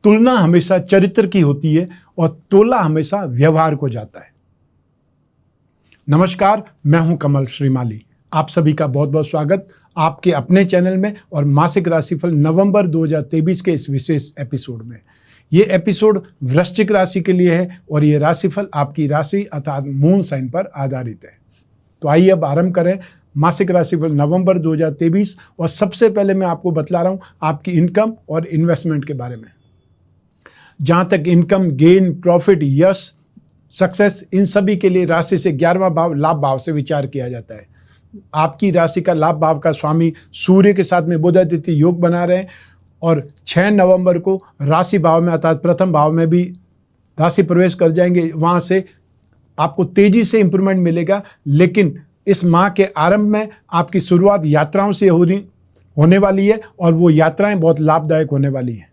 तुलना हमेशा चरित्र की होती है और तोला हमेशा व्यवहार को जाता है। नमस्कार, मैं हूं कमल श्रीमाली। आप सभी का बहुत बहुत स्वागत आपके अपने चैनल में और मासिक राशिफल नवंबर 2023 के इस विशेष एपिसोड में। ये एपिसोड वृश्चिक राशि के लिए है और ये राशिफल आपकी राशि अर्थात मून साइन पर आधारित है। तो आइए अब आरंभ करें मासिक राशिफल नवंबर 2023। और सबसे पहले मैं आपको बतला रहा हूं आपकी इनकम और इन्वेस्टमेंट के बारे में। जहां तक इनकम, गेन, प्रॉफिट, यश, सक्सेस, इन सभी के लिए राशि से 11वां भाव लाभ भाव से विचार किया जाता है। आपकी राशि का लाभ भाव का स्वामी सूर्य के साथ में बुध आदित्य योग बना रहे हैं और 6 नवंबर को राशि भाव में अर्थात प्रथम भाव में भी राशि प्रवेश कर जाएंगे। वहां से आपको तेजी से इंप्रूवमेंट मिलेगा, लेकिन इस माह के आरंभ में आपकी शुरुआत यात्राओं से होने वाली है और वो यात्राएं बहुत लाभदायक होने वाली हैं।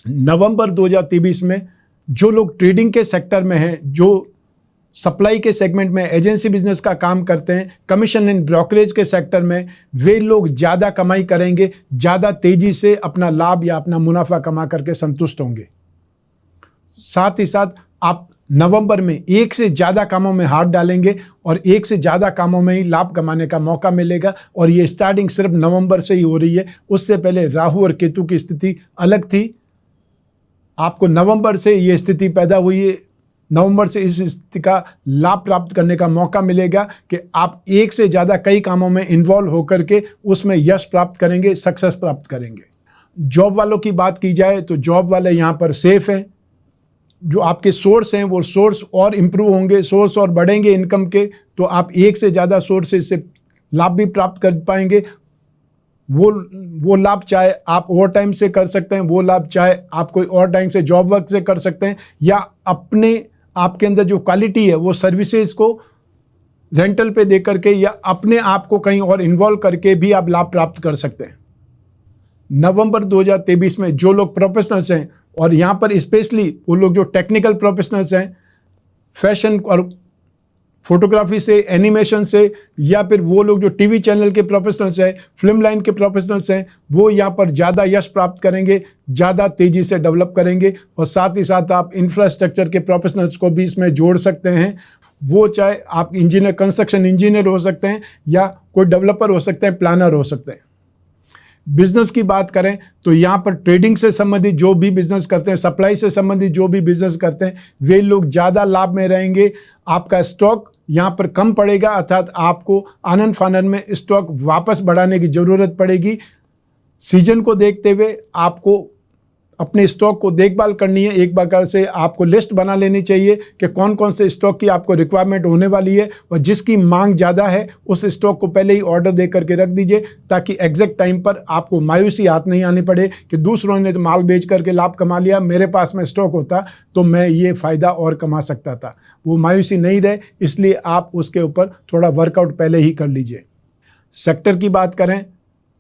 नवंबर 2023 में जो लोग ट्रेडिंग के सेक्टर में हैं, जो सप्लाई के सेगमेंट में एजेंसी बिजनेस का काम करते हैं, कमीशन एंड ब्रोकरेज के सेक्टर में, वे लोग ज़्यादा कमाई करेंगे, ज़्यादा तेजी से अपना लाभ या अपना मुनाफा कमा करके संतुष्ट होंगे। साथ ही साथ आप नवंबर में एक से ज़्यादा कामों में हाथ डालेंगे और एक से ज़्यादा कामों में ही लाभ कमाने का मौका मिलेगा। और ये स्टार्टिंग सिर्फ नवंबर से ही हो रही है। उससे पहले राहु और केतु की स्थिति अलग थी। आपको नवंबर से ये स्थिति पैदा हुई है। नवंबर से इस स्थिति का लाभ प्राप्त करने का मौका मिलेगा कि आप एक से ज़्यादा कई कामों में इन्वॉल्व होकर के उसमें यश प्राप्त करेंगे, सक्सेस प्राप्त करेंगे। जॉब वालों की बात की जाए तो जॉब वाले यहाँ पर सेफ हैं। जो आपके सोर्स हैं वो सोर्स और इम्प्रूव होंगे, सोर्स और बढ़ेंगे इनकम के, तो आप एक से ज़्यादा सोर्सेज से लाभ भी प्राप्त कर पाएंगे। वो लाभ चाहे आप ओवर टाइम से कर सकते हैं, वो लाभ चाहे आप कोई और टाइम से जॉब वर्क से कर सकते हैं, या अपने आपके अंदर जो क्वालिटी है वो सर्विसेज को रेंटल पे दे करके या अपने आप को कहीं और इन्वॉल्व करके भी आप लाभ प्राप्त कर सकते हैं। नवंबर 2023 में जो लोग प्रोफेशनल्स हैं, और यहाँ पर स्पेशली वो लोग जो टेक्निकल प्रोफेशनल्स हैं, फैशन और फोटोग्राफी से, एनिमेशन से, या फिर वो लोग जो टीवी चैनल के प्रोफेशनल्स हैं, फिल्म लाइन के प्रोफेशनल्स हैं, वो यहाँ पर ज़्यादा यश प्राप्त करेंगे, ज़्यादा तेज़ी से डेवलप करेंगे। और साथ ही साथ आप इंफ्रास्ट्रक्चर के प्रोफेशनल्स को भी इसमें जोड़ सकते हैं। वो चाहे आप इंजीनियर, कंस्ट्रक्शन इंजीनियर हो सकते हैं, या कोई डेवलपर हो सकते हैं, प्लानर हो सकते हैं। बिजनेस की बात करें तो यहाँ पर ट्रेडिंग से संबंधित जो भी बिजनेस करते हैं, सप्लाई से संबंधित जो भी बिजनेस करते हैं, वे लोग ज़्यादा लाभ में रहेंगे। आपका स्टॉक यहाँ पर कम पड़ेगा, अर्थात आपको आनन फानन में स्टॉक वापस बढ़ाने की ज़रूरत पड़ेगी। सीजन को देखते हुए आपको अपने स्टॉक को देखभाल करनी है। एक प्रकार से आपको लिस्ट बना लेनी चाहिए कि कौन कौन से स्टॉक की आपको रिक्वायरमेंट होने वाली है, और जिसकी मांग ज़्यादा है उस स्टॉक को पहले ही ऑर्डर दे करके रख दीजिए, ताकि एग्जैक्ट टाइम पर आपको मायूसी हाथ नहीं आनी पड़े कि दूसरों ने तो माल बेच करके लाभ कमा लिया, मेरे पास में स्टॉक होता तो मैं ये फ़ायदा और कमा सकता था। वो मायूसी नहीं रहे, इसलिए आप उसके ऊपर थोड़ा वर्कआउट पहले ही कर लीजिए। सेक्टर की बात करें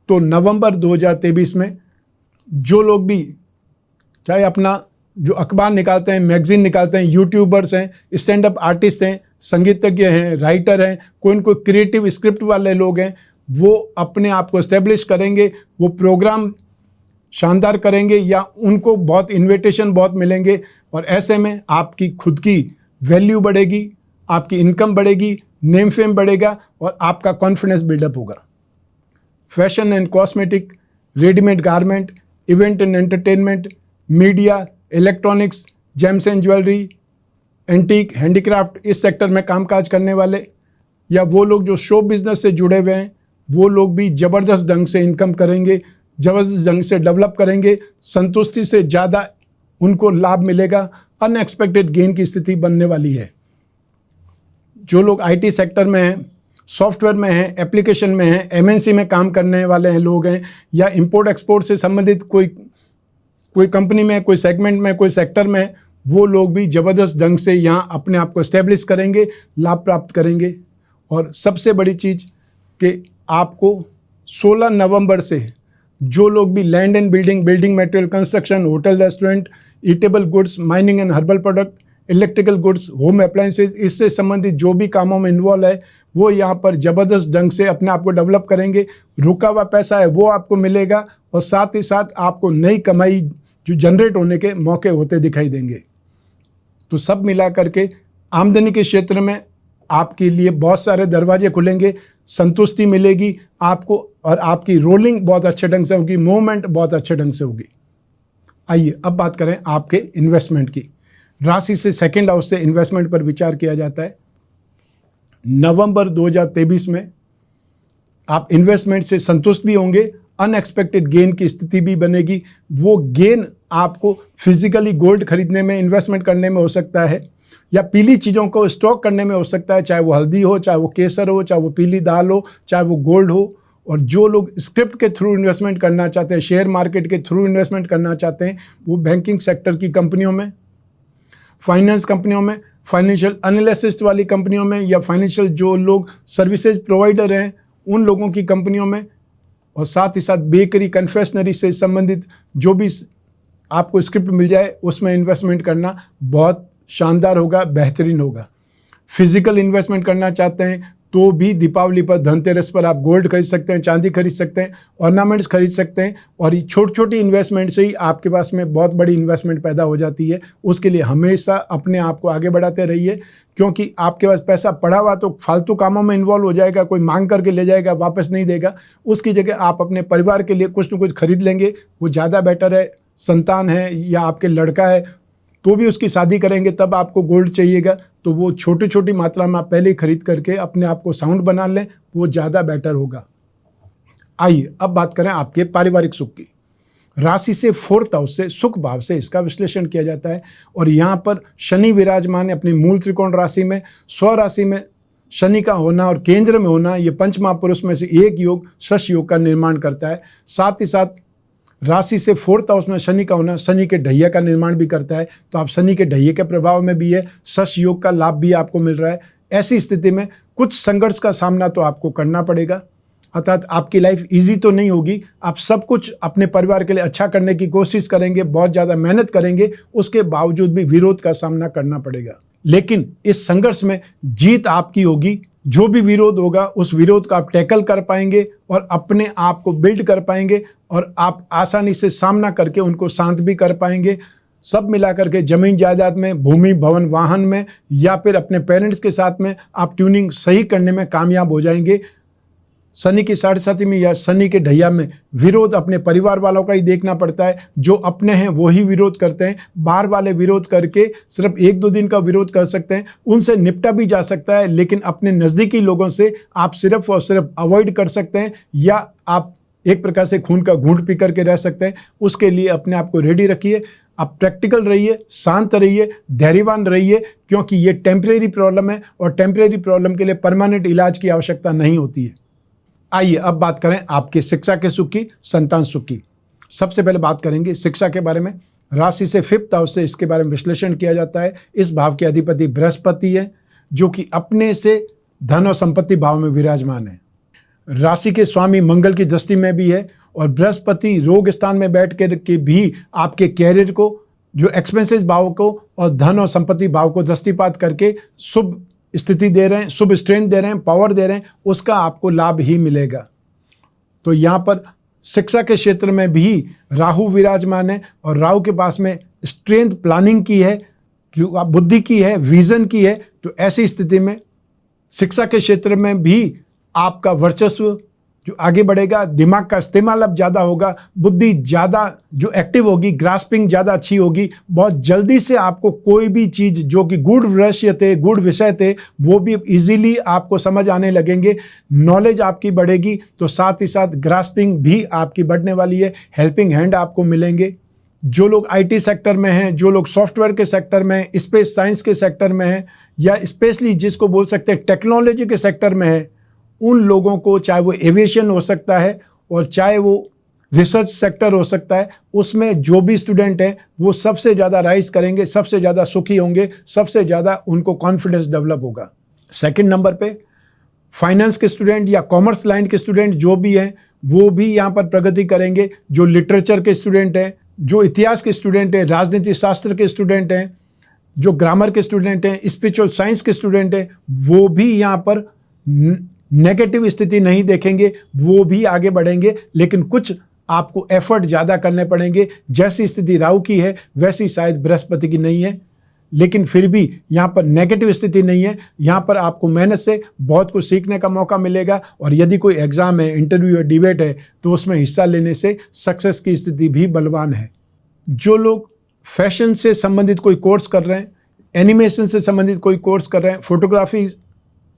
तो नवंबर 2023 में जो लोग भी चाहे अपना जो अखबार निकालते हैं, मैगजीन निकालते हैं, यूट्यूबर्स हैं, स्टैंड अप आर्टिस्ट हैं, संगीतज्ञ हैं, राइटर हैं, कोई न कोई क्रिएटिव स्क्रिप्ट वाले लोग हैं, वो अपने आप को एस्टेब्लिश करेंगे, वो प्रोग्राम शानदार करेंगे या उनको बहुत इन्विटेशन बहुत मिलेंगे। और ऐसे में आपकी खुद की वैल्यू बढ़ेगी, आपकी इनकम बढ़ेगी, नेम फेम बढ़ेगा और आपका कॉन्फिडेंस बिल्डअप होगा। Fashion and cosmetic, readymade garment, event and entertainment, media, electronics, James and jewellery, antique, handicraft, इस सेक्टर में कामकाज करने वाले, या वो लोग जो शो बिजनेस से जुड़े हुए हैं, वो लोग भी ज़बरदस्त ढंग से इनकम करेंगे, ज़बरदस्त ढंग से डेवलप करेंगे। संतुष्टि से ज़्यादा उनको लाभ मिलेगा। अनएक्सपेक्टेड गेन की स्थिति बनने वाली है। जो लोग आईटी सेक्टर में हैं, सॉफ्टवेयर में हैं, एप्लीकेशन में हैं, एमएनसी में काम करने वाले हैं लोग हैं, या इंपोर्ट एक्सपोर्ट से संबंधित कोई कंपनी में, कोई सेगमेंट में, कोई सेक्टर में, वो लोग भी ज़बरदस्त ढंग से यहाँ अपने आप को एस्टेब्लिश करेंगे, लाभ प्राप्त करेंगे। और सबसे बड़ी चीज़ कि आपको 16 नवंबर से जो लोग भी land and building material, construction, hotel, restaurant, eatable goods, mining and herbal product, electrical goods, home appliances, इससे संबंधित जो भी कामों में इन्वॉल्व है, वो यहाँ पर ज़बरदस्त ढंग से अपने आप को डेवलप करेंगे। रुका हुआ पैसा है वो आपको मिलेगा और साथ ही साथ आपको नई कमाई जो जनरेट होने के मौके होते दिखाई देंगे। तो सब मिला करके आमदनी के क्षेत्र में आपके लिए बहुत सारे दरवाजे खुलेंगे, संतुष्टि मिलेगी आपको और आपकी रोलिंग बहुत अच्छे ढंग से होगी, मूवमेंट बहुत अच्छे ढंग से होगी। आइए अब बात करें आपके इन्वेस्टमेंट की। राशि से सेकंड हाउस से इन्वेस्टमेंट पर विचार किया जाता है। नवंबर 2023 में आप इन्वेस्टमेंट से संतुष्ट भी होंगे, अनएक्सपेक्टेड गेन की स्थिति भी बनेगी। वो गेन आपको फिजिकली गोल्ड खरीदने में, इन्वेस्टमेंट करने में हो सकता है, या पीली चीज़ों को स्टॉक करने में हो सकता है, चाहे वो हल्दी हो, चाहे वो केसर हो, चाहे वो पीली दाल हो, चाहे वो गोल्ड हो। और जो लोग स्क्रिप्ट के थ्रू इन्वेस्टमेंट करना चाहते हैं, शेयर मार्केट के थ्रू इन्वेस्टमेंट करना चाहते हैं, वो बैंकिंग सेक्टर की कंपनियों में, फाइनेंस कंपनियों में, फाइनेंशियल एनालिसिस्ट वाली कंपनियों में, या फाइनेंशियल जो लोग सर्विसेज प्रोवाइडर हैं उन लोगों की कंपनियों में, और साथ ही साथ बेकरी, कन्फेक्शनरी से संबंधित जो भी आपको स्क्रिप्ट मिल जाए उसमें इन्वेस्टमेंट करना बहुत शानदार होगा, बेहतरीन होगा। फिजिकल इन्वेस्टमेंट करना चाहते हैं तो भी दीपावली पर, धनतेरस पर आप गोल्ड खरीद सकते हैं, चांदी खरीद सकते हैं, ऑर्नामेंट्स खरीद सकते हैं, और ये छोटी छोटी इन्वेस्टमेंट से ही आपके पास में बहुत बड़ी इन्वेस्टमेंट पैदा हो जाती है। उसके लिए हमेशा अपने आप को आगे बढ़ाते रहिए, क्योंकि आपके पास पैसा पड़ा हुआ तो फालतू कामों में इन्वॉल्व हो जाएगा, कोई मांग करके ले जाएगा, वापस नहीं देगा। उसकी जगह आप अपने परिवार के लिए कुछ न कुछ खरीद लेंगे, वो ज़्यादा बेटर है। संतान है या आपके लड़का है तो भी उसकी शादी करेंगे तब आपको गोल्ड चाहिएगा, तो वो छोटी छोटी मात्रा में आप पहले ही खरीद करके अपने आप को साउंड बना लें, वो ज़्यादा बेटर होगा। आइए अब बात करें आपके पारिवारिक सुख की। राशि से फोर्थ हाउस से, सुख भाव से इसका विश्लेषण किया जाता है, और यहाँ पर शनि विराजमान है अपनी मूल त्रिकोण राशि में। स्व राशि में शनि का होना और केंद्र में होना, ये पंच महापुरुष में से एक योग शश योग का निर्माण करता है। साथ ही साथ राशि से फोर्थ हाउस में शनि का होना शनि के ढैया का निर्माण भी करता है, तो आप शनि के ढैये के प्रभाव में भी है, शश योग का लाभ भी आपको मिल रहा है। ऐसी स्थिति में कुछ संघर्ष का सामना तो आपको करना पड़ेगा, अर्थात आपकी लाइफ इजी तो नहीं होगी। आप सब कुछ अपने परिवार के लिए अच्छा करने की कोशिश करेंगे, बहुत ज़्यादा मेहनत करेंगे, उसके बावजूद भी विरोध का सामना करना पड़ेगा। लेकिन इस संघर्ष में जीत आपकी होगी। जो भी विरोध होगा उस विरोध को आप टैकल कर पाएंगे और अपने आप को बिल्ड कर पाएंगे, और आप आसानी से सामना करके उनको शांत भी कर पाएंगे। सब मिला करके जमीन जायदाद में, भूमि भवन वाहन में, या फिर अपने पेरेंट्स के साथ में आप ट्यूनिंग सही करने में कामयाब हो जाएंगे। शनि की साढ़े साथी में या शनि के ढैया में विरोध अपने परिवार वालों का ही देखना पड़ता है। जो अपने हैं वो ही विरोध करते हैं, बाहर वाले विरोध करके सिर्फ 1-2 दिन का विरोध कर सकते हैं, उनसे निपटा भी जा सकता है। लेकिन अपने नज़दीकी लोगों से आप सिर्फ और सिर्फ अवॉइड कर सकते हैं, या आप एक प्रकार से खून का घूंट पी करके रह सकते हैं। उसके लिए अपने आप को रेडी रखिए, आप प्रैक्टिकल रहिए, शांत रहिए, धैर्यवान रहिए, क्योंकि ये टेम्परेरी प्रॉब्लम है और टेम्परेरी प्रॉब्लम के लिए परमानेंट इलाज की आवश्यकता नहीं होती है। आइए अब बात करें आपके शिक्षा के सुख की, संतान सुख की। सबसे पहले बात करेंगे शिक्षा के बारे में। राशि से फिफ्थ हाउस से इसके बारे में विश्लेषण किया जाता है। इस भाव के अधिपति बृहस्पति है, जो कि अपने से धन और संपत्ति भाव में विराजमान है। राशि के स्वामी मंगल की दृष्टि में भी है, और बृहस्पति रोग स्थान में बैठ कर के भी आपके कैरियर को, जो एक्सपेंसेस भाव को और धन और संपत्ति भाव को दृष्टिपात करके शुभ स्थिति दे रहे हैं, शुभ स्ट्रेंथ दे रहे हैं, पावर दे रहे हैं, उसका आपको लाभ ही मिलेगा। तो यहाँ पर शिक्षा के क्षेत्र में भी राहु विराजमान है, और राहु के पास में स्ट्रेंथ प्लानिंग की है, जो बुद्धि की है, विजन की है। तो ऐसी स्थिति में शिक्षा के क्षेत्र में भी आपका वर्चस्व जो आगे बढ़ेगा, दिमाग का इस्तेमाल अब ज़्यादा होगा, बुद्धि ज़्यादा जो एक्टिव होगी, ग्रास्पिंग ज़्यादा अच्छी होगी। बहुत जल्दी से आपको कोई भी चीज़ जो कि गूढ़ रहस्य थे, गूढ़ विषय थे, वो भी इजीली आपको समझ आने लगेंगे। नॉलेज आपकी बढ़ेगी, तो साथ ही साथ ग्रास्पिंग भी आपकी बढ़ने वाली है। हेल्पिंग हैंड आपको मिलेंगे। जो लोग आईटी सेक्टर में हैं, जो लोग सॉफ्टवेयर के सेक्टर में हैं, स्पेस साइंस के सेक्टर में हैं, या स्पेशली जिसको बोल सकते हैं टेक्नोलॉजी के सेक्टर में है, उन लोगों को, चाहे वो एविएशन हो सकता है और चाहे वो रिसर्च सेक्टर हो सकता है, उसमें जो भी स्टूडेंट हैं वो सबसे ज़्यादा राइज करेंगे, सबसे ज़्यादा सुखी होंगे, सबसे ज़्यादा उनको कॉन्फिडेंस डेवलप होगा। सेकंड नंबर पे फाइनेंस के स्टूडेंट या कॉमर्स लाइन के स्टूडेंट जो भी हैं वो भी यहाँ पर प्रगति करेंगे। जो लिटरेचर के स्टूडेंट हैं, जो इतिहास के स्टूडेंट हैं, राजनीति शास्त्र के स्टूडेंट हैं, जो ग्रामर के स्टूडेंट हैं, स्पिरिचुअल साइंस के स्टूडेंट हैं, वो भी यहाँ पर नेगेटिव स्थिति नहीं देखेंगे, वो भी आगे बढ़ेंगे। लेकिन कुछ आपको एफर्ट ज़्यादा करने पड़ेंगे। जैसी स्थिति राहु की है वैसी शायद बृहस्पति की नहीं है, लेकिन फिर भी यहाँ पर नेगेटिव स्थिति नहीं है। यहाँ पर आपको मेहनत से बहुत कुछ सीखने का मौका मिलेगा, और यदि कोई एग्ज़ाम है, इंटरव्यू है, डिबेट है, तो उसमें हिस्सा लेने से सक्सेस की स्थिति भी बलवान है। जो लोग फैशन से संबंधित कोई कोर्स कर रहे हैं, एनिमेशन से संबंधित कोई कोर्स कर रहे हैं, फोटोग्राफी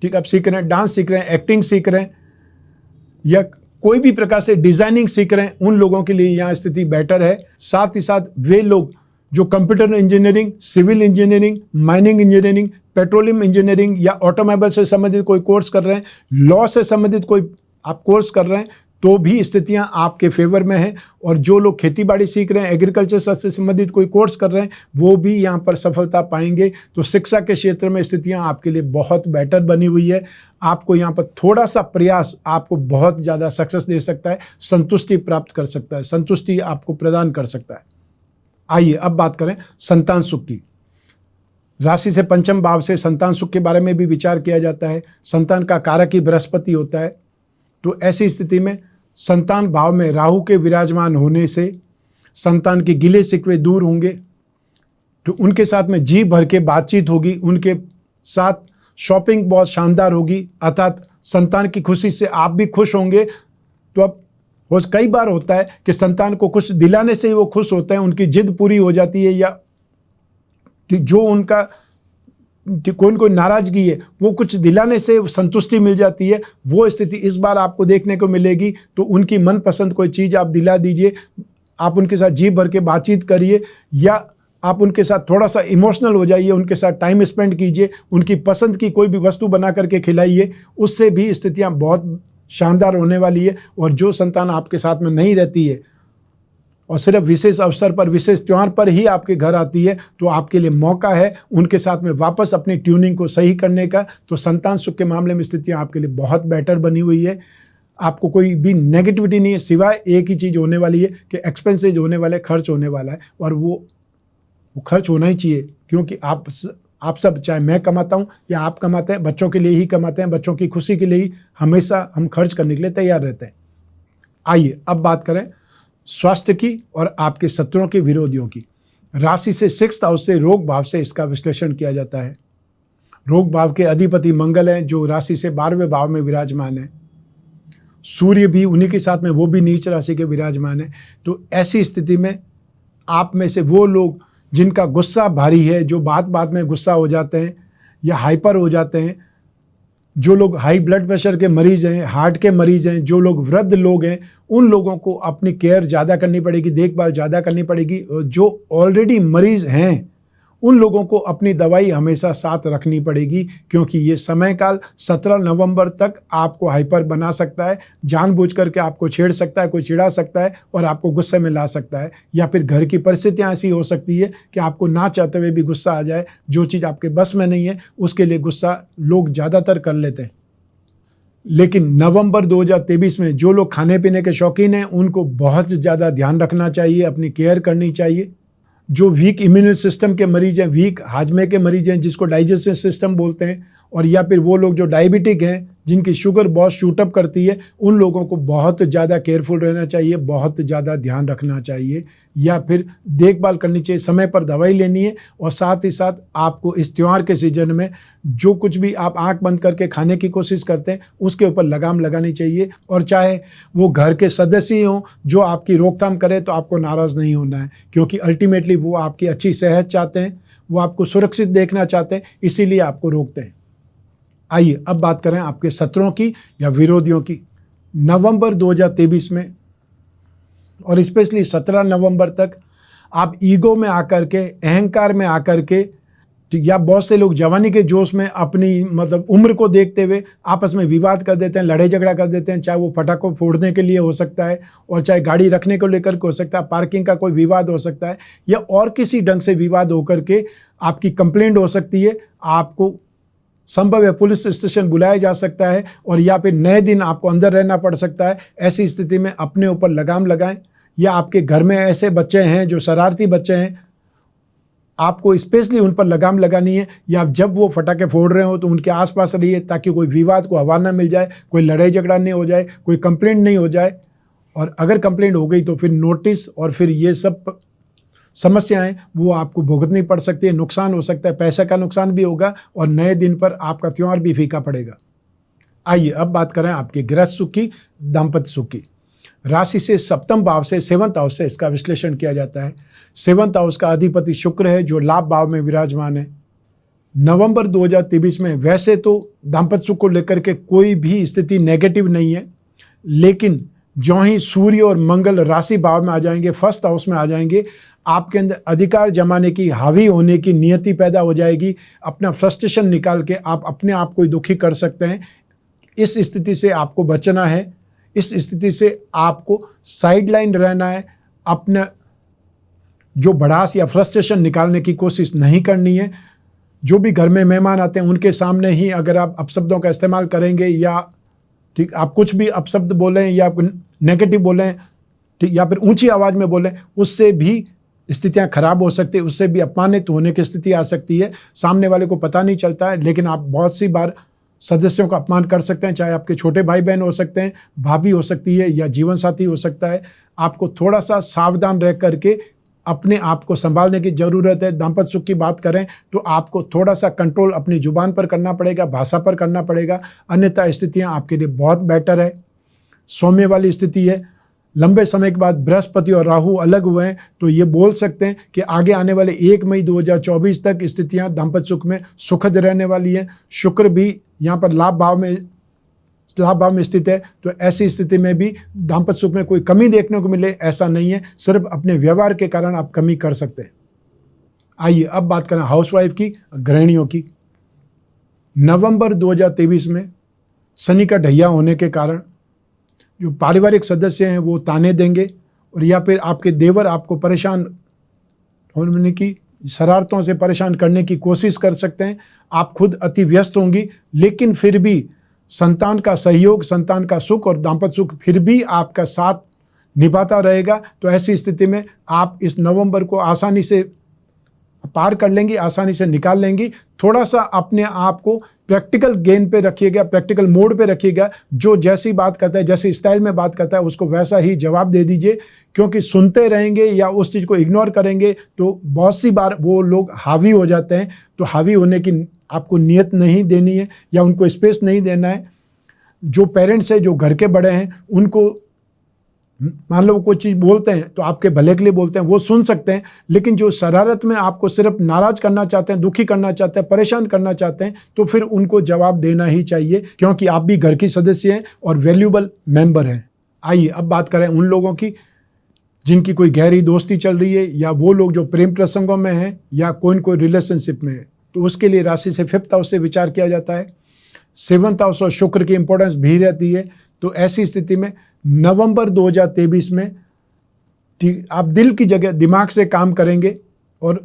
ठीक आप सीख रहे हैं, डांस सीख रहे हैं, एक्टिंग सीख रहे हैं, या कोई भी प्रकार से डिज़ाइनिंग सीख रहे हैं, उन लोगों के लिए यहाँ स्थिति बेटर है। साथ ही साथ वे लोग जो computer engineering, civil engineering, mining engineering, petroleum engineering या ऑटोमोबाइल से संबंधित कोई कोर्स कर रहे हैं, लॉ से संबंधित कोई आप कोर्स कर रहे हैं, तो भी स्थितियां आपके फेवर में हैं। और जो लोग खेतीबाड़ी सीख रहे हैं, एग्रीकल्चर से संबंधित कोई कोर्स कर रहे हैं, वो भी यहाँ पर सफलता पाएंगे। तो शिक्षा के क्षेत्र में स्थितियां आपके लिए बहुत बेटर बनी हुई है। आपको यहाँ पर थोड़ा सा प्रयास आपको बहुत ज़्यादा सक्सेस दे सकता है, संतुष्टि प्राप्त कर सकता है, संतुष्टि आपको प्रदान कर सकता है। आइए अब बात करें संतान सुख की। राशि से पंचम भाव से संतान सुख के बारे में भी विचार किया जाता है। संतान का कारक ही बृहस्पति होता है। तो ऐसी स्थिति में संतान भाव में राहु के विराजमान होने से संतान के गिले शिकवे दूर होंगे, तो उनके साथ में जी भर के बातचीत होगी, उनके साथ शॉपिंग बहुत शानदार होगी, अर्थात संतान की खुशी से आप भी खुश होंगे। तो अब कई बार होता है कि संतान को कुछ दिलाने से ही वो खुश होते हैं, उनकी जिद पूरी हो जाती है, या जो उनका कोई नाराजगी है वो कुछ दिलाने से संतुष्टि मिल जाती है। वो स्थिति इस बार आपको देखने को मिलेगी। तो उनकी मनपसंद कोई चीज़ आप दिला दीजिए, आप उनके साथ जी भर के बातचीत करिए, या आप उनके साथ थोड़ा सा इमोशनल हो जाइए, उनके साथ टाइम स्पेंड कीजिए, उनकी पसंद की कोई भी वस्तु बना करके खिलाइए। उससे भी स्थितियाँ बहुत शानदार होने वाली है। और जो संतान आपके साथ में नहीं रहती है और सिर्फ विशेष अवसर पर, विशेष त्यौहार पर ही आपके घर आती है, तो आपके लिए मौका है उनके साथ में वापस अपनी ट्यूनिंग को सही करने का। तो संतान सुख के मामले में स्थितियाँ आपके लिए बहुत बेटर बनी हुई है। आपको कोई भी नेगेटिविटी नहीं है, सिवाय एक ही चीज़ होने वाली है कि एक्सपेंसेज होने वाले, खर्च होने वाला है, और वो खर्च होना ही चाहिए, क्योंकि आप सब, चाहे मैं कमाता हूँ या आप कमाते हैं, बच्चों के लिए ही कमाते हैं, बच्चों की खुशी के लिए ही हमेशा हम खर्च करने के लिए तैयार रहते हैं। आइए अब बात करें स्वास्थ्य की और आपके शत्रुओं के, विरोधियों की। राशि से 6th हाउस से रोग भाव से इसका विश्लेषण किया जाता है। रोग भाव के अधिपति मंगल हैं, जो राशि से 12वें भाव में विराजमान है। सूर्य भी उन्हीं के साथ में, वो भी नीच राशि के विराजमान है। तो ऐसी स्थिति में आप में से वो लोग जिनका गुस्सा भारी है, जो बात बात में गुस्सा हो जाते हैं या हाइपर हो जाते हैं, जो लोग हाई ब्लड प्रेशर के मरीज़ हैं, हार्ट के मरीज़ हैं, जो लोग वृद्ध लोग हैं, उन लोगों को अपनी केयर ज़्यादा करनी पड़ेगी, देखभाल ज़्यादा करनी पड़ेगी। जो ऑलरेडी मरीज़ हैं उन लोगों को अपनी दवाई हमेशा साथ रखनी पड़ेगी, क्योंकि ये समय काल 17 नवंबर तक आपको हाइपर बना सकता है, जानबूझ करके आपको छेड़ सकता है, कोई चिढ़ा सकता है और आपको गुस्से में ला सकता है, या फिर घर की परिस्थितियाँ ऐसी हो सकती है कि आपको ना चाहते हुए भी गुस्सा आ जाए। जो चीज़ आपके बस में नहीं है उसके लिए गुस्सा लोग ज़्यादातर कर लेते हैं। लेकिन नवंबर 2023 में जो लोग खाने पीने के शौकीन हैं उनको बहुत ज़्यादा ध्यान रखना चाहिए, अपनी केयर करनी चाहिए। जो वीक इम्यून सिस्टम के मरीज हैं, वीक हाजमे के मरीज हैं, जिसको डाइजेस्टिव सिस्टम बोलते हैं, और या फिर वो लोग जो डायबिटिक हैं, जिनकी शुगर बहुत शूटअप करती है, उन लोगों को बहुत ज़्यादा केयरफुल रहना चाहिए, बहुत ज़्यादा ध्यान रखना चाहिए, या फिर देखभाल करनी चाहिए, समय पर दवाई लेनी है। और साथ ही साथ आपको इस त्यौहार के सीजन में जो कुछ भी आप आंख बंद करके खाने की कोशिश करते हैं उसके ऊपर लगाम लगानी चाहिए। और चाहे वो घर के सदस्य ही हों जो आपकी रोकथाम करें, तो आपको नाराज़ नहीं होना है, क्योंकि अल्टीमेटली वो आपकी अच्छी सेहत चाहते हैं, वो आपको सुरक्षित देखना चाहते हैं, इसीलिए आपको रोकते हैं। आइए अब बात करें आपके शत्रुओं की या विरोधियों की। नवंबर 2023 में और स्पेशली 17 नवंबर तक आप ईगो में आकर के, अहंकार में आकर के, या बहुत से लोग जवानी के जोश में अपनी उम्र को देखते हुए आपस में विवाद कर देते हैं, लड़ाई झगड़ा कर देते हैं। चाहे वो पटाखों फोड़ने के लिए हो सकता है, और चाहे गाड़ी रखने को लेकर के हो सकता है, पार्किंग का कोई विवाद हो सकता है, या और किसी ढंग से विवाद होकर के आपकी कंप्लेंट हो सकती है। आपको संभव है पुलिस स्टेशन बुलाया जा सकता है, और या फिर नए दिन आपको अंदर रहना पड़ सकता है। ऐसी स्थिति में अपने ऊपर लगाम लगाएं। या आपके घर में ऐसे बच्चे हैं जो शरारती बच्चे हैं, आपको स्पेशली उन पर लगाम लगानी है, या जब वो फटाके फोड़ रहे हो तो उनके आसपास रहिए, ताकि कोई विवाद को हवा ना मिल जाए, कोई लड़ाई झगड़ा नहीं हो जाए, कोई कंप्लेंट नहीं हो जाए। और अगर कंप्लेंट हो गई तो फिर नोटिस और फिर ये सब समस्याएं वो आपको भुगतनी पड़ सकती है, नुकसान हो सकता है, पैसे का नुकसान भी होगा और नए दिन पर आपका त्योहार भी फीका पड़ेगा। आइए अब बात करें आपके गृहस्थ सुख की, दाम्पत्य सुख की। राशि से सप्तम भाव से, 7th हाउस से इसका विश्लेषण किया जाता है। 7th हाउस का अधिपति शुक्र है जो लाभ भाव में विराजमान है। नवंबर 2023 में वैसे तो दाम्पत्य सुख को लेकर के कोई भी स्थिति नेगेटिव नहीं है, लेकिन जो ही सूर्य और मंगल राशि भाव में आ जाएंगे, 1st हाउस में आ जाएंगे, आपके अंदर अधिकार जमाने की, हावी होने की नियति पैदा हो जाएगी। अपना फ्रस्ट्रेशन निकाल के आप अपने आप को दुखी कर सकते हैं। इस स्थिति से आपको बचना है, इस स्थिति से आपको साइडलाइन रहना है। अपना जो भड़ास या फ्रस्ट्रेशन निकालने की कोशिश नहीं करनी है। जो भी घर में मेहमान आते हैं उनके सामने ही अगर आप अपशब्दों का इस्तेमाल करेंगे या ठीक आप कुछ भी अपशब्द बोलें या नेगेटिव बोलें, ठीक, या फिर ऊंची आवाज़ में बोलें, उससे भी स्थितियां खराब हो सकती है, उससे भी अपमानित होने की स्थिति आ सकती है। सामने वाले को पता नहीं चलता है, लेकिन आप बहुत सी बार सदस्यों का अपमान कर सकते हैं, चाहे आपके छोटे भाई बहन हो सकते हैं, भाभी हो सकती है या जीवन साथी हो सकता है। आपको थोड़ा सा सावधान रह करके अपने आप को संभालने की ज़रूरत है। दाम्पत्य सुख की बात करें तो आपको थोड़ा सा कंट्रोल अपनी जुबान पर करना पड़ेगा, भाषा पर करना पड़ेगा, अन्यथा स्थितियां आपके लिए बहुत बेटर है, सौम्य वाली स्थिति है। लंबे समय के बाद बृहस्पति और राहु अलग हुए हैं तो ये बोल सकते हैं कि आगे आने वाले 1 मई 2024 तक स्थितियां दाम्पत्य सुख में सुखद रहने वाली हैं। शुक्र भी यहाँ पर लाभ भाव में स्थित है, तो ऐसी स्थिति में भी दाम्पत्य सुख में कोई कमी देखने को मिले ऐसा नहीं है, सिर्फ अपने व्यवहार के कारण आप कमी कर सकते हैं। आइए अब बात करें हाउसवाइफ की, गृहिणियों की। नवंबर 2023 में शनि का ढैया होने के कारण जो पारिवारिक सदस्य हैं वो ताने देंगे और या फिर आपके देवर आपको परेशान होने की, शरारतों से परेशान करने की कोशिश कर सकते हैं। आप खुद अति व्यस्त होंगी, लेकिन फिर भी संतान का सहयोग, संतान का सुख और दाम्पत्य सुख फिर भी आपका साथ निभाता रहेगा। तो ऐसी स्थिति में आप इस नवंबर को आसानी से पार कर लेंगी, आसानी से निकाल लेंगी। थोड़ा सा अपने आप को प्रैक्टिकल गेन पे रखिएगा, प्रैक्टिकल मोड पे रखिएगा। जो जैसी बात करता है, जैसी स्टाइल में बात करता है, उसको वैसा ही जवाब दे दीजिए, क्योंकि सुनते रहेंगे या उस चीज़ को इग्नोर करेंगे तो बहुत सी बार वो लोग हावी हो जाते हैं। तो हावी होने की आपको नियत नहीं देनी है या उनको स्पेस नहीं देना है। जो पेरेंट्स है, जो घर के बड़े हैं, उनको मान लो कोई चीज़ बोलते हैं तो आपके भले के लिए बोलते हैं, वो सुन सकते हैं, लेकिन जो शरारत में आपको सिर्फ नाराज करना चाहते हैं, दुखी करना चाहते हैं, परेशान करना चाहते हैं, तो फिर उनको जवाब देना ही चाहिए, क्योंकि आप भी घर की सदस्य हैं और वैल्यूबल मेंबर हैं। आइए अब बात करें उन लोगों की जिनकी कोई गहरी दोस्ती चल रही है या वो लोग जो प्रेम प्रसंगों में हैं या कोई रिलेशनशिप में है, तो उसके लिए राशि से 5th हाउस से विचार किया जाता है। 7th हाउस और शुक्र की इंपॉर्टेंस भी रहती है। तो ऐसी स्थिति में नवंबर 2023 में आप दिल की जगह दिमाग से काम करेंगे और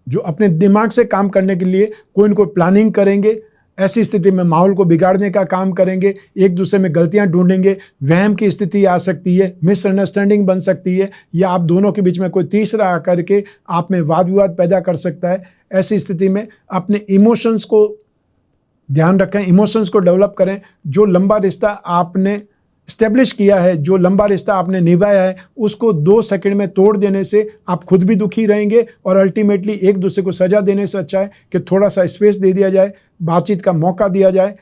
जो अपने दिमाग से काम करने के लिए कोई न कोई प्लानिंग करेंगे। ऐसी स्थिति में माहौल को बिगाड़ने का काम करेंगे, एक दूसरे में गलतियां ढूंढेंगे, वहम की स्थिति आ सकती है, मिसअंडरस्टैंडिंग बन सकती है, या आप दोनों के बीच में कोई तीसरा आकर के आप में वाद विवाद पैदा कर सकता है। ऐसी स्थिति में अपने इमोशंस को ध्यान रखें, इमोशंस को डेवलप करें। जो लंबा रिश्ता आपने स्टेब्लिश किया है, जो लंबा रिश्ता आपने निभाया है, उसको 2 सेकंड में तोड़ देने से आप खुद भी दुखी रहेंगे और अल्टीमेटली एक दूसरे को सजा देने से अच्छा है कि थोड़ा सा स्पेस दे दिया जाए, बातचीत का मौका दिया जाए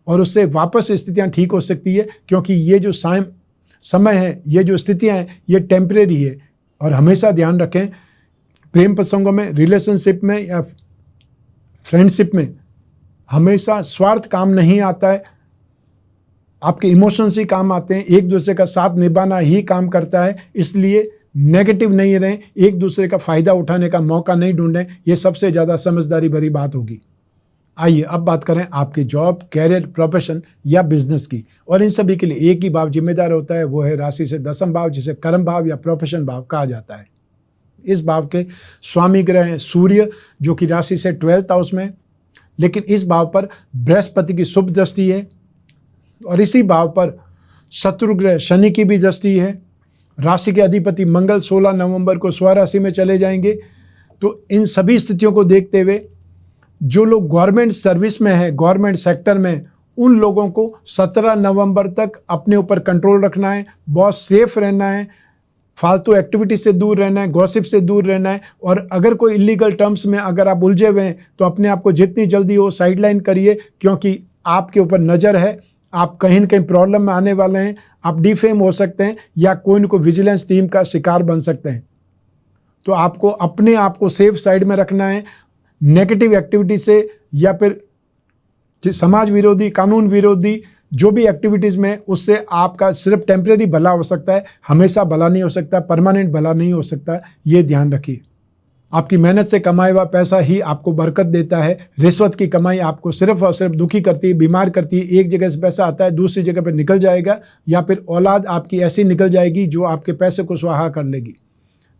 और उससे वापस स्थितियां ठीक हो सकती है। क्योंकि ये जो समय है, ये जो स्थितियां हैं, ये टेम्परेरी है। और हमेशा ध्यान रखें, प्रेम प्रसंगों में, रिलेशनशिप में या फ्रेंडशिप में हमेशा स्वार्थ काम नहीं आता है, आपके इमोशंस ही काम आते हैं, एक दूसरे का साथ निभाना ही काम करता है। इसलिए नेगेटिव नहीं रहें, एक दूसरे का फ़ायदा उठाने का मौका नहीं ढूंढें, ये सबसे ज़्यादा समझदारी भरी बात होगी। आइए अब बात करें आपके जॉब, कैरियर, प्रोफेशन या बिजनेस की। और इन सभी के लिए एक ही भाव जिम्मेदार होता है, वो है राशि से 10th भाव, जिसे कर्म भाव या प्रोफेशन भाव कहा जाता है। इस भाव के स्वामी ग्रह हैं सूर्य, जो कि राशि से 12th हाउस में, लेकिन इस भाव पर बृहस्पति की शुभ दृष्टि है और इसी भाव पर शत्रु ग्रह शनि की भी दृष्टि है। राशि के अधिपति मंगल 16 नवंबर को स्वराशि में चले जाएंगे। तो इन सभी स्थितियों को देखते हुए जो लोग गवर्नमेंट सर्विस में है, गवर्नमेंट सेक्टर में, उन लोगों को 17 नवंबर तक अपने ऊपर कंट्रोल रखना है, बहुत सेफ रहना है, फालतू एक्टिविटी से दूर रहना है, गॉसिप से दूर रहना है। और अगर कोई इलीगल टर्म्स में अगर आप उलझे हुए हैं तो अपने आप को जितनी जल्दी हो साइडलाइन करिए, क्योंकि आपके ऊपर नज़र है, आप कहीं न कहीं प्रॉब्लम में आने वाले हैं, आप डिफेम हो सकते हैं या कोई न कोई विजिलेंस टीम का शिकार बन सकते हैं। तो आपको अपने आप को सेफ साइड में रखना है, नेगेटिव एक्टिविटी से या फिर समाज विरोधी, कानून विरोधी जो भी एक्टिविटीज़ में, उससे आपका सिर्फ टेम्परेरी भला हो सकता है, हमेशा भला नहीं हो सकता, परमानेंट भला नहीं हो सकता, ये ध्यान रखिए। आपकी मेहनत से कमाया हुआ पैसा ही आपको बरकत देता है। रिश्वत की कमाई आपको सिर्फ और सिर्फ दुखी करती है, बीमार करती है। एक जगह से पैसा आता है, दूसरी जगह पर निकल जाएगा, या फिर औलाद आपकी ऐसी निकल जाएगी जो आपके पैसे को स्वाहा कर लेगी।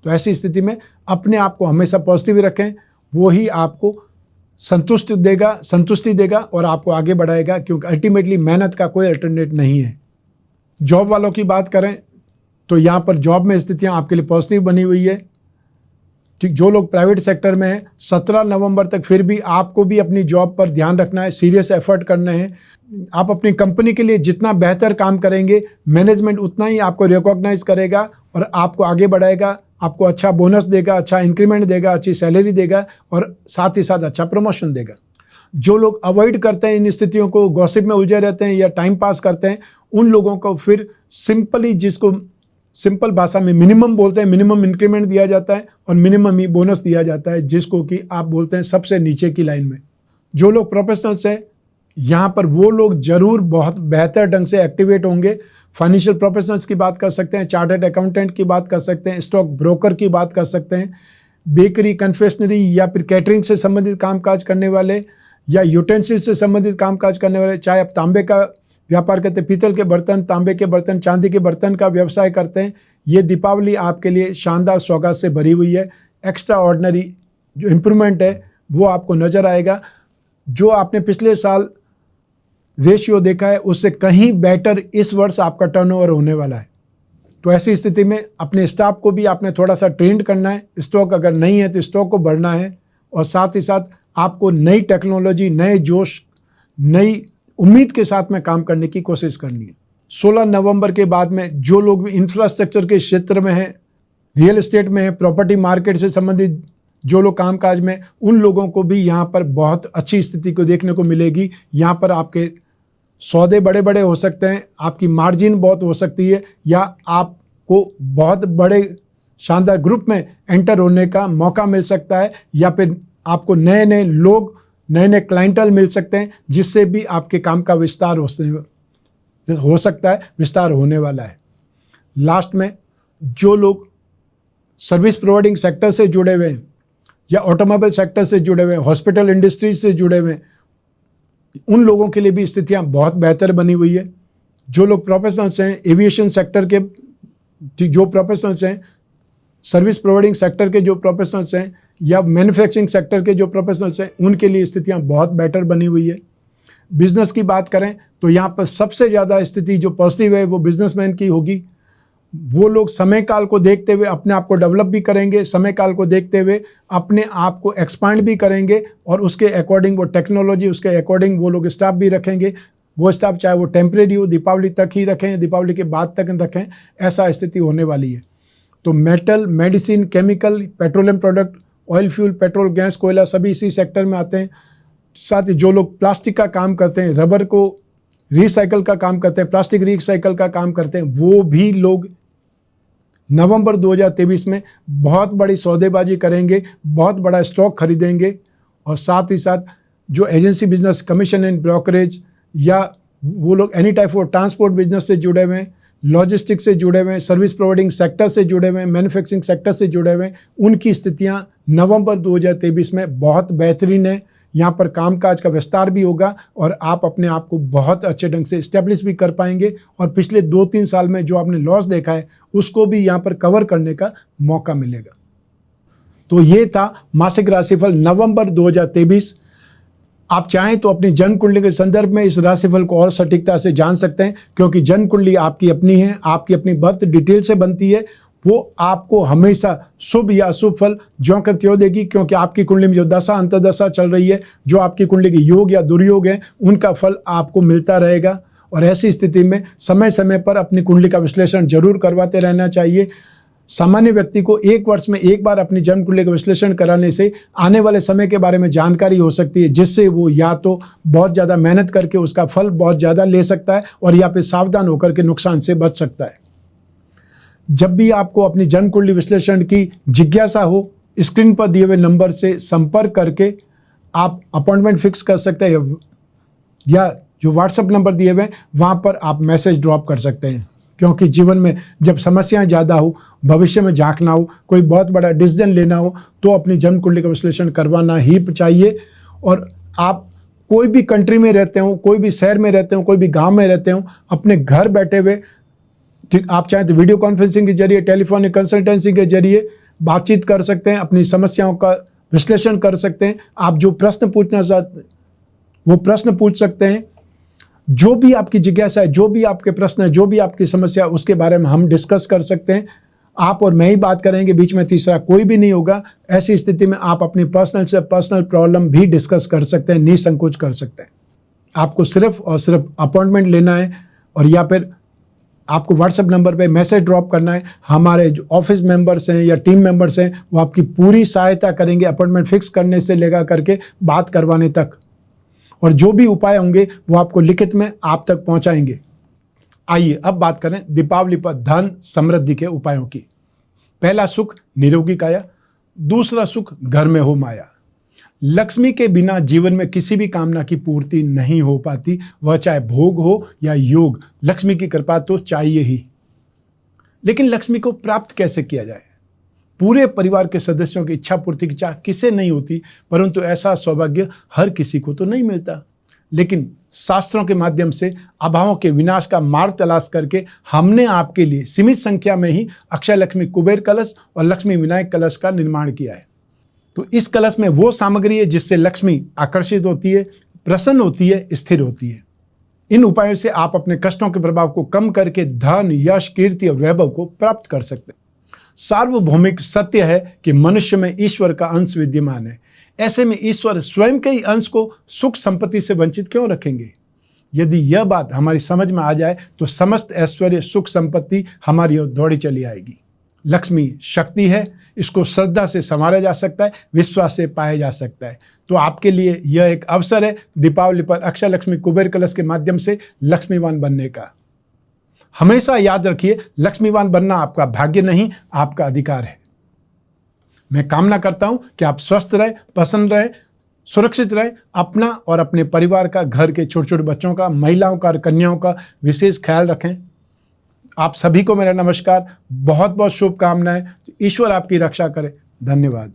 तो ऐसी स्थिति में अपने आप को हमेशा पॉजिटिव रखें, वो ही आपको संतुष्टि देगा और आपको आगे बढ़ाएगा, क्योंकि अल्टीमेटली मेहनत का कोई अल्टरनेट नहीं है। जॉब वालों की बात करें तो यहाँ पर जॉब में स्थितियाँ आपके लिए पॉजिटिव बनी हुई है। ठीक, जो लोग प्राइवेट सेक्टर में हैं, 17 नवंबर तक फिर भी आपको भी अपनी जॉब पर ध्यान रखना है, सीरियस एफर्ट करने हैं। आप अपनी कंपनी के लिए जितना बेहतर काम करेंगे, मैनेजमेंट उतना ही आपको रिकॉग्नाइज करेगा और आपको आगे बढ़ाएगा, आपको अच्छा बोनस देगा, अच्छा इंक्रीमेंट देगा, अच्छी सैलरी देगा और साथ ही साथ अच्छा प्रमोशन देगा। जो लोग अवॉइड करते हैं इन स्थितियों को, गॉसिप में उलझे रहते हैं या टाइम पास करते हैं, उन लोगों को फिर सिंपली, जिसको सिंपल भाषा में मिनिमम बोलते हैं, मिनिमम इंक्रीमेंट दिया जाता है और मिनिमम ही बोनस दिया जाता है, जिसको कि आप बोलते हैं सबसे नीचे की लाइन में। जो लोग प्रोफेशनल्स हैं, यहाँ पर वो लोग जरूर बहुत बेहतर ढंग से एक्टिवेट होंगे। फाइनेंशियल प्रोफेशनल्स की बात कर सकते हैं, चार्टर्ड अकाउंटेंट की बात कर सकते हैं, स्टॉक ब्रोकर की बात कर सकते हैं, बेकरी, कन्फेक्शनरी या फिर कैटरिंग से संबंधित कामकाज करने वाले या यूटेंसिल से संबंधित कामकाज करने वाले, चाहे आप तांबे का व्यापार करते हैं, पीतल के बर्तन, तांबे के बर्तन, चांदी के बर्तन का व्यवसाय करते हैं, ये दीपावली आपके लिए शानदार सौगात से भरी हुई है। एक्स्ट्रा ऑर्डिनरी जो इम्प्रूवमेंट है वो आपको नज़र आएगा। जो आपने पिछले साल रेशियो देखा है उससे कहीं बेटर इस वर्ष आपका टर्नओवर होने वाला है। तो ऐसी स्थिति में अपने स्टाफ को भी आपने थोड़ा सा ट्रेंड करना है। स्टॉक अगर नहीं है तो स्टॉक को बढ़ना है और साथ ही साथ आपको नई टेक्नोलॉजी, नए जोश, नई उम्मीद के साथ में काम करने की कोशिश करनी है। 16 नवंबर के बाद में जो लोग भी इंफ्रास्ट्रक्चर के क्षेत्र में हैं, रियल एस्टेट में हैं, प्रॉपर्टी मार्केट से संबंधित जो लोग कामकाज में, उन लोगों को भी यहाँ पर बहुत अच्छी स्थिति को देखने को मिलेगी। यहाँ पर आपके सौदे बड़े बड़े हो सकते हैं, आपकी मार्जिन बहुत हो सकती है, या आपको बहुत बड़े शानदार ग्रुप में एंटर होने का मौका मिल सकता है, या फिर आपको नए नए लोग, नए नए क्लाइंटल मिल सकते हैं, जिससे भी आपके काम का विस्तार हो सकता है, विस्तार होने वाला है। लास्ट में जो लोग सर्विस प्रोवाइडिंग सेक्टर से जुड़े हुए हैं या ऑटोमोबाइल सेक्टर से जुड़े हुए हैं, हॉस्पिटल इंडस्ट्रीज से जुड़े हुए हैं, उन लोगों के लिए भी स्थितियां बहुत बेहतर बनी हुई है। जो लोग प्रोफेशनल्स हैं, एविएशन सेक्टर के जो प्रोफेशनल्स हैं, सर्विस प्रोवाइडिंग सेक्टर के जो प्रोफेशनल्स हैं या मैन्युफैक्चरिंग सेक्टर के जो प्रोफेशनल्स हैं, उनके लिए स्थितियां बहुत बेटर बनी हुई है। बिजनेस की बात करें तो यहाँ पर सबसे ज़्यादा स्थिति जो पॉजिटिव है वो बिजनेसमैन की होगी। वो लोग समय काल को देखते हुए अपने आप को डेवलप भी करेंगे, समय काल को देखते हुए अपने आप को एक्सपांड भी करेंगे और उसके अकॉर्डिंग वो टेक्नोलॉजी, उसके अकॉर्डिंग वो लोग स्टाफ भी रखेंगे। वो स्टाफ चाहे वो टेम्परेरी हो, दीपावली तक ही रखें, दीपावली के बाद तक रखें, ऐसा स्थिति होने वाली है। तो metal, medicine, chemical, petroleum product, oil fuel, petrol, gas, कोयला सभी इसी सेक्टर में आते हैं। साथ ही जो लोग प्लास्टिक का काम करते हैं, रबर को रिसाइकल का काम करते हैं, प्लास्टिक रिसाइकल का काम करते हैं, वो भी लोग नवंबर 2023 में बहुत बड़ी सौदेबाजी करेंगे, बहुत बड़ा स्टॉक खरीदेंगे। और साथ ही साथ जो agency business, commission and brokerage, या वो लोग any type of transport business से जुड़े हुए हैं, लॉजिस्टिक्स से जुड़े हुए हैं, सर्विस प्रोवाइडिंग सेक्टर से जुड़े हुए हैं, मैन्युफैक्चरिंग सेक्टर से जुड़े हुए हैं, उनकी स्थितियां नवंबर 2023 में बहुत बेहतरीन है। यहाँ पर कामकाज का विस्तार भी होगा और आप अपने आप को बहुत अच्छे ढंग से इस्टेब्लिश भी कर पाएंगे और पिछले 2-3 साल में जो आपने लॉस देखा है उसको भी यहाँ पर कवर करने का मौका मिलेगा। तो ये था मासिक राशिफल नवंबर 2023। आप चाहें तो अपनी जन्म कुंडली के संदर्भ में इस राशिफल को और सटीकता से जान सकते हैं, क्योंकि जन्म कुंडली आपकी अपनी है, आपकी अपनी बर्थ डिटेल से बनती है। वो आपको हमेशा शुभ या अशुभ फल ज्यों का त्यों देगी, क्योंकि आपकी कुंडली में जो दशा अंतर्दशा चल रही है, जो आपकी कुंडली के योग या दुर्योग हैं, उनका फल आपको मिलता रहेगा। और ऐसी स्थिति में समय समय पर अपनी कुंडली का विश्लेषण जरूर करवाते रहना चाहिए। सामान्य व्यक्ति को 1 वर्ष में एक बार अपनी जन्म कुंडली का विश्लेषण कराने से आने वाले समय के बारे में जानकारी हो सकती है, जिससे वो या तो बहुत ज़्यादा मेहनत करके उसका फल बहुत ज़्यादा ले सकता है और या फिर सावधान होकर के नुकसान से बच सकता है। जब भी आपको अपनी जन्म कुंडली विश्लेषण की जिज्ञासा हो, स्क्रीन पर दिए हुए नंबर से संपर्क करके आप अपॉइंटमेंट फिक्स कर सकते हैं, या जो व्हाट्सएप नंबर दिए हुए हैं वहाँ पर आप मैसेज ड्रॉप कर सकते हैं। क्योंकि जीवन में जब समस्याएं ज़्यादा हो, भविष्य में झांकना हो, कोई बहुत बड़ा डिसीजन लेना हो, तो अपनी जन्म कुंडली का विश्लेषण करवाना ही चाहिए। और आप कोई भी कंट्री में रहते हो, कोई भी शहर में रहते हो, कोई भी गांव में रहते हो, अपने घर बैठे हुए ठीक आप चाहें तो वीडियो कॉन्फ्रेंसिंग के जरिए, टेलीफोनिक कंसल्टेंसी के जरिए बातचीत कर सकते हैं, अपनी समस्याओं का विश्लेषण कर सकते हैं। आप जो प्रश्न पूछना चाहते वो प्रश्न पूछ सकते हैं। जो भी आपकी जिज्ञासा है, जो भी आपके प्रश्न है, जो भी आपकी समस्या, उसके बारे में हम डिस्कस कर सकते हैं। आप और मैं ही बात करेंगे, बीच में तीसरा कोई भी नहीं होगा। ऐसी स्थिति में आप अपनी पर्सनल से पर्सनल प्रॉब्लम भी डिस्कस कर सकते हैं, निसंकोच कर सकते हैं। आपको सिर्फ और सिर्फ अपॉइंटमेंट लेना है, और या फिर आपको व्हाट्सएप नंबर पे मैसेज ड्रॉप करना है। हमारे जो ऑफिस मेंबर्स हैं या टीम मेंबर्स हैं, वो आपकी पूरी सहायता करेंगे, अपॉइंटमेंट फिक्स करने से लेकर करके बात करवाने तक। और जो भी उपाय होंगे वो आपको लिखित में आप तक पहुंचाएंगे। आइए अब बात करें दीपावली पर धन समृद्धि के उपायों की। पहला सुख निरोगी काया, दूसरा सुख घर में हो माया। लक्ष्मी के बिना जीवन में किसी भी कामना की पूर्ति नहीं हो पाती, वह चाहे भोग हो या योग, लक्ष्मी की कृपा तो चाहिए ही। लेकिन लक्ष्मी को प्राप्त कैसे किया जाए? पूरे परिवार के सदस्यों की इच्छा पूर्ति की चाह किसे नहीं होती, परंतु ऐसा सौभाग्य हर किसी को तो नहीं मिलता। लेकिन शास्त्रों के माध्यम से अभावों के विनाश का मार्ग तलाश करके हमने आपके लिए सीमित संख्या में ही अक्षय लक्ष्मी कुबेर कलश और लक्ष्मी विनायक कलश का निर्माण किया है। तो इस कलश में वो सामग्री है जिससे लक्ष्मी आकर्षित होती है, प्रसन्न होती है, स्थिर होती है। इन उपायों से आप अपने कष्टों के प्रभाव को कम करके धन, यश, कीर्ति और वैभव को प्राप्त कर सकते हैं। सार्वभौमिक सत्य है कि मनुष्य में ईश्वर का अंश विद्यमान है। ऐसे में ईश्वर स्वयं के ही अंश को सुख संपत्ति से वंचित क्यों रखेंगे? यदि यह बात हमारी समझ में आ जाए तो समस्त ऐश्वर्य, सुख, संपत्ति हमारी ओर दौड़ी चली आएगी। लक्ष्मी शक्ति है, इसको श्रद्धा से संवारा जा सकता है, विश्वास से पाया जा सकता है। तो आपके लिए यह एक अवसर है दीपावली पर अक्षय लक्ष्मी कुबेर कलश के माध्यम से लक्ष्मीवान बनने का। हमेशा याद रखिए, लक्ष्मीवान बनना आपका भाग्य नहीं, आपका अधिकार है। मैं कामना करता हूं कि आप स्वस्थ रहें, प्रसन्न रहें, सुरक्षित रहें, अपना और अपने परिवार का, घर के छोटे छोटे बच्चों का, महिलाओं का, कन्याओं का विशेष ख्याल रखें। आप सभी को मेरा नमस्कार, बहुत बहुत शुभकामनाएं। ईश्वर आपकी रक्षा करे। धन्यवाद।